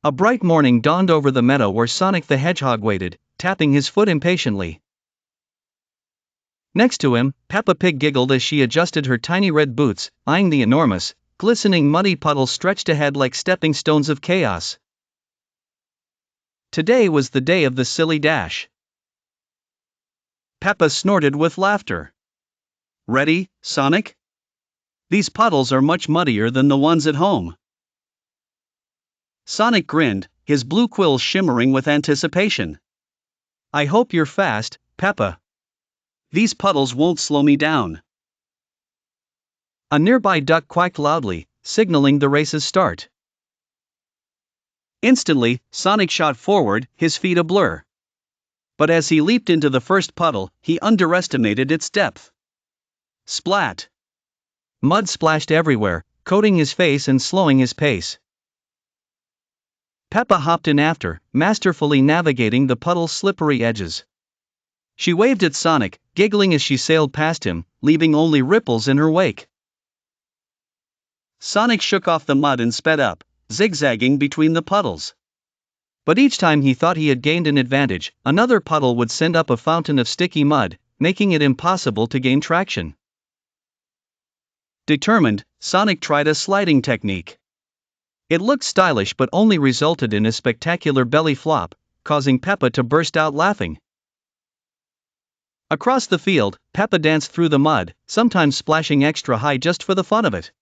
A bright morning dawned over the meadow where Sonic the Hedgehog waited, tapping his foot impatiently. Next to him, Peppa Pig giggled as she adjusted her tiny red boots, eyeing the enormous, glistening muddy puddles stretched ahead like stepping stones of chaos. Today was the day of the silly dash. Peppa snorted with laughter. "Ready, Sonic? These puddles are much muddier than the ones at home." Sonic grinned, his blue quills shimmering with anticipation. "I hope you're fast, Peppa. These puddles won't slow me down." A nearby duck quacked loudly, signaling the race's start. Instantly, Sonic shot forward, his feet a blur. But as he leaped into the first puddle, he underestimated its depth. Splat! Mud splashed everywhere, coating his face and slowing his pace. Peppa hopped in after, masterfully navigating the puddle's slippery edges. She waved at Sonic, giggling as she sailed past him, leaving only ripples in her wake. Sonic shook off the mud and sped up, zigzagging between the puddles. But each time he thought he had gained an advantage, another puddle would send up a fountain of sticky mud, making it impossible to gain traction. Determined, Sonic tried a sliding technique. It looked stylish but only resulted in a spectacular belly flop, causing Peppa to burst out laughing. Across the field, Peppa danced through the mud, sometimes splashing extra high just for the fun of it.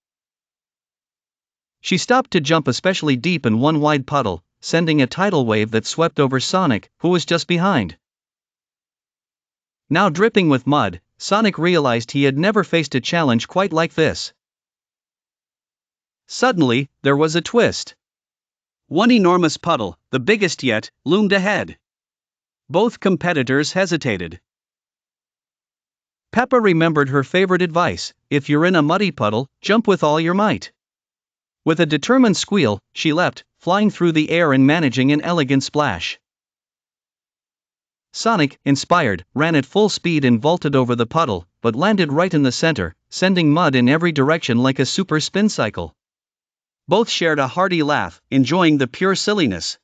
She stopped to jump especially deep in one wide puddle, sending a tidal wave that swept over Sonic, who was just behind. Now dripping with mud, Sonic realized he had never faced a challenge quite like this. Suddenly, there was a twist. One enormous puddle, the biggest yet, loomed ahead. Both competitors hesitated. Peppa remembered her favorite advice: if you're in a muddy puddle, jump with all your might. With a determined squeal, she leapt, flying through the air and managing an elegant splash. Sonic, inspired, ran at full speed and vaulted over the puddle, but landed right in the center, sending mud in every direction like a super spin cycle. Both shared a hearty laugh, enjoying the pure silliness.